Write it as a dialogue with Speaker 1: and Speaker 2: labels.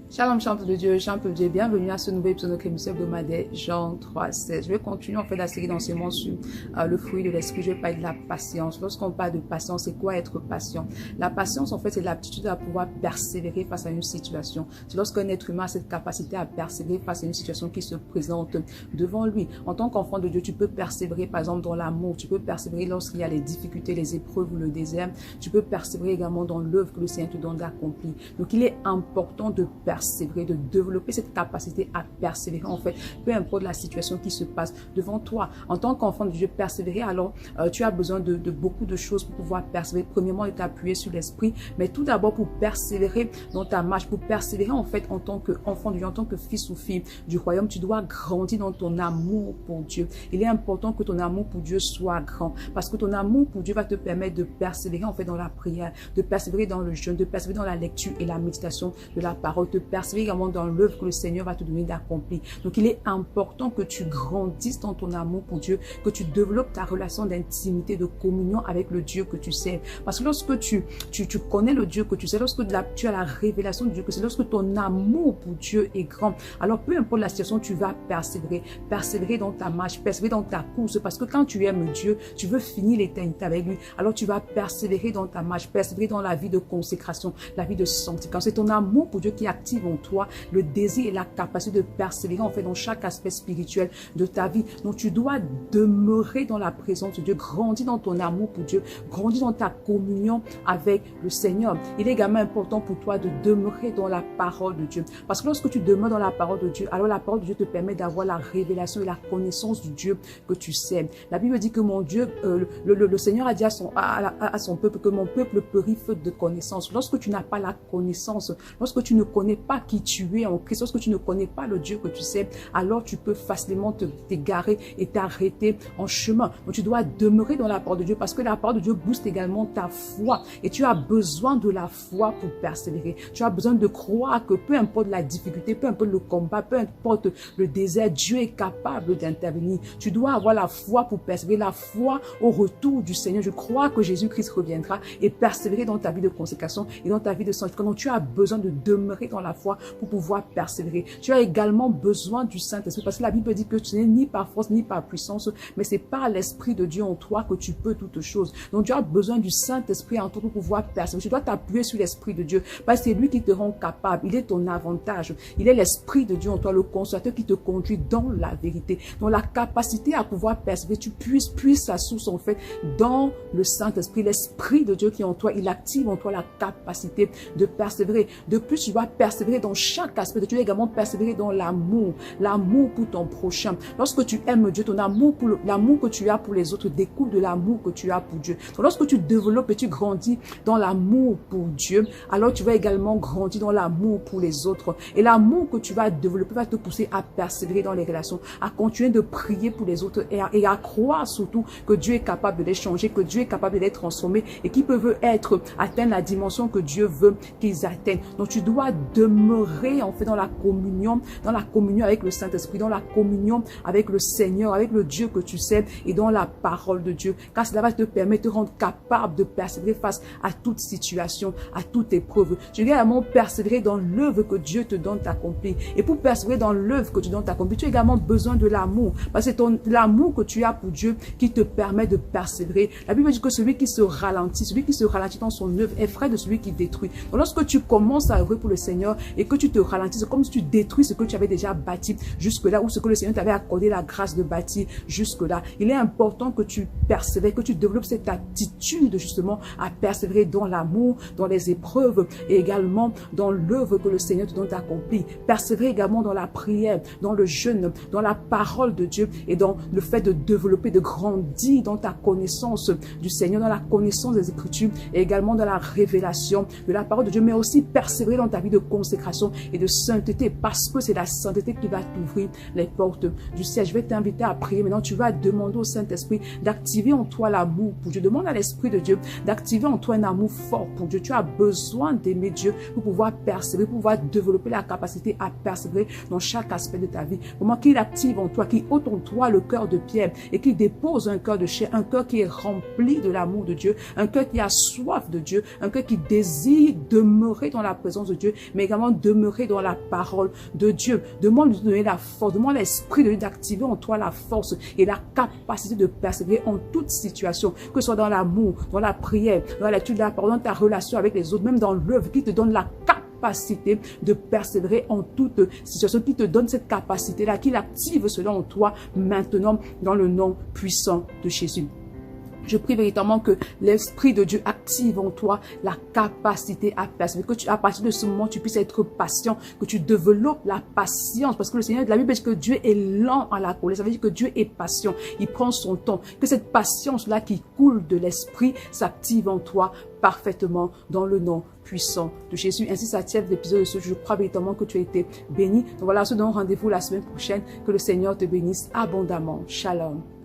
Speaker 1: Shalom, chante de Dieu, bienvenue à ce nouvel épisode de notre émission hebdomadaire Jean 3,16. Je vais continuer en fait la série d'enseignements sur le fruit de l'esprit. Je vais parler de la patience. Lorsqu'on parle de patience, c'est quoi être patient? La patience en fait c'est l'aptitude à pouvoir persévérer face à une situation. C'est lorsqu'un être humain a cette capacité à persévérer face à une situation qui se présente devant lui. En tant qu'enfant de Dieu, tu peux persévérer par exemple dans l'amour, tu peux persévérer lorsqu'il y a les difficultés, les épreuves ou le désert. Tu peux persévérer également dans l'œuvre que le Seigneur te donne d'accomplir. Donc il est important de persévérer, de développer cette capacité à persévérer en fait, peu importe la situation qui se passe devant toi. En tant qu'enfant de Dieu, persévérer, alors tu as besoin de beaucoup de choses pour pouvoir persévérer. Premièrement, de t'appuyer sur l'esprit, mais tout d'abord pour persévérer dans ta marche, pour persévérer en fait en tant qu'enfant de Dieu, en tant que fils ou fille du royaume, tu dois grandir dans ton amour pour Dieu. Il est important que ton amour pour Dieu soit grand, parce que ton amour pour Dieu va te permettre de persévérer en fait dans la prière, de persévérer dans le jeûne, de persévérer dans la lecture et la méditation de la parole, de persévérer également dans l'œuvre que le Seigneur va te donner d'accomplir. Donc il est important que tu grandisses dans ton amour pour Dieu, que tu développes ta relation d'intimité, de communion avec le Dieu que tu sais. Parce que lorsque tu connais le Dieu que tu sais, lorsque tu as la révélation de Dieu que c'est, lorsque ton amour pour Dieu est grand, alors peu importe la situation, tu vas persévérer dans ta marche, persévérer dans ta course, parce que quand tu aimes Dieu, tu veux finir l'éternité avec lui, alors tu vas persévérer dans ta marche, persévérer dans la vie de consécration, la vie de sanctification. C'est ton amour pour Dieu qui active en toi le désir et la capacité de persévérer en fait dans chaque aspect spirituel de ta vie. Donc tu dois demeurer dans la présence de Dieu, grandir dans ton amour pour Dieu, grandir dans ta communion avec le Seigneur. Il est également important pour toi de demeurer dans la parole de Dieu, parce que lorsque tu demeures dans la parole de Dieu, alors la parole de Dieu te permet d'avoir la révélation et la connaissance du Dieu que tu sais. La Bible dit que mon Dieu, le Seigneur a dit à son peuple que mon peuple périt faute de connaissance. Lorsque tu n'as pas la connaissance, lorsque tu ne connais pas qui tu es en Christ, lorsque tu ne connais pas le Dieu que tu sais, alors tu peux facilement t'égarer et t'arrêter en chemin. Donc tu dois demeurer dans la parole de Dieu, parce que la parole de Dieu booste également ta foi, et tu as besoin de la foi pour persévérer. Tu as besoin de croire que peu importe la difficulté, peu importe le combat, peu importe le désert, Dieu est capable d'intervenir. Tu dois avoir la foi pour persévérer, la foi au retour du Seigneur. Je crois que Jésus-Christ reviendra, et persévérer dans ta vie de consécration et dans ta vie de sanctification. Donc tu as besoin de demeurer dans la foi pour pouvoir persévérer. Tu as également besoin du Saint-Esprit, parce que la Bible dit que tu n'es ni par force ni par puissance, mais c'est par l'Esprit de Dieu en toi que tu peux toutes choses. Donc tu as besoin du Saint-Esprit en toi pour pouvoir persévérer. Tu dois t'appuyer sur l'Esprit de Dieu, parce que c'est lui qui te rend capable. Il est ton avantage. Il est l'Esprit de Dieu en toi, le consolateur qui te conduit dans la vérité. Donc la capacité à pouvoir persévérer, tu puisses sa source en fait dans le Saint-Esprit. L'Esprit de Dieu qui est en toi, il active en toi la capacité de persévérer. De plus, tu dois persévérer dans chaque aspect. Tu dois également persévérer dans l'amour pour ton prochain. Lorsque tu aimes Dieu, ton amour l'amour que tu as pour les autres découle de l'amour que tu as pour Dieu. Donc lorsque tu développes et tu grandis dans l'amour pour Dieu, alors tu vas également grandir dans l'amour pour les autres. Et l'amour que tu vas développer va te pousser à persévérer dans les relations, à continuer de prier pour les autres et à croire surtout que Dieu est capable de les changer, que Dieu est capable de les transformer et qu'ils peuvent atteindre la dimension que Dieu veut qu'ils atteignent. Donc tu dois demeurer en fait dans la communion avec le Saint-Esprit, dans la communion avec le Seigneur, avec le Dieu que tu sais, et dans la parole de Dieu, car cela va te permettre de te rendre capable de persévérer face à toute situation, à toute épreuve. Tu dois également persévérer dans l'œuvre que Dieu te donne d'accomplir. Et pour persévérer dans l'œuvre que tu donnes d'accomplir, tu as également besoin de l'amour, parce que c'est l'amour que tu as pour Dieu qui te permet de persévérer. La Bible dit que celui qui se ralentit dans son œuvre est frère de celui qui détruit. Donc lorsque tu commences à œuvrer pour le Seigneur et que tu te ralentis, c'est comme si tu détruis ce que tu avais déjà bâti jusque-là, ou ce que le Seigneur t'avait accordé la grâce de bâtir jusque-là. Il est important que tu persévères, que tu développes cette attitude justement à persévérer dans l'amour, dans les épreuves et également dans l'œuvre que le Seigneur te donne d'accomplir. Persévérer également dans la prière, dans le jeûne, dans la parole de Dieu et dans le fait de développer, de grandir dans ta connaissance du Seigneur, dans la connaissance des Écritures et également dans la révélation de la parole de Dieu, mais aussi persévérer dans ta vie de consécration et de sainteté, parce que c'est la sainteté qui va t'ouvrir les portes du ciel. Je vais t'inviter à prier. Maintenant, tu vas demander au Saint-Esprit d'activer en toi l'amour pour Dieu. Demande à l'Esprit de Dieu d'activer en toi un amour fort pour Dieu. Tu as besoin d'aimer Dieu pour pouvoir persévérer, pour pouvoir développer la capacité à persévérer dans chaque aspect de ta vie. Comment qu'il active en toi, qu'il ôte en toi le cœur de pierre et qu'il dépose un cœur de chair, un cœur qui est rempli de l'amour de Dieu, un cœur qui a soif de Dieu, un cœur qui désire demeurer dans la présence de Dieu, mais également véritablement demeurer dans la parole de Dieu. Demande de donner la force, demande à l'Esprit de Dieu d'activer en toi la force et la capacité de persévérer en toute situation, que ce soit dans l'amour, dans la prière, dans la lecture de la parole, dans ta relation avec les autres, même dans l'œuvre, qui te donne la capacité de persévérer en toute situation, qui te donne cette capacité-là, qui l'active cela en toi maintenant dans le nom puissant de Jésus. Je prie véritablement que l'Esprit de Dieu active en toi la capacité à persévérer, que à partir de ce moment, tu puisses être patient, que tu développes la patience, parce que le Seigneur de la Bible dit que Dieu est lent à la colère. Ça veut dire que Dieu est patient, il prend son temps, que cette patience-là qui coule de l'Esprit s'active en toi parfaitement dans le nom puissant de Jésus. Ainsi s'achève l'épisode de ce jour. Je crois véritablement que tu as été béni. Donc voilà, on se donne rendez-vous la semaine prochaine. Que le Seigneur te bénisse abondamment. Shalom.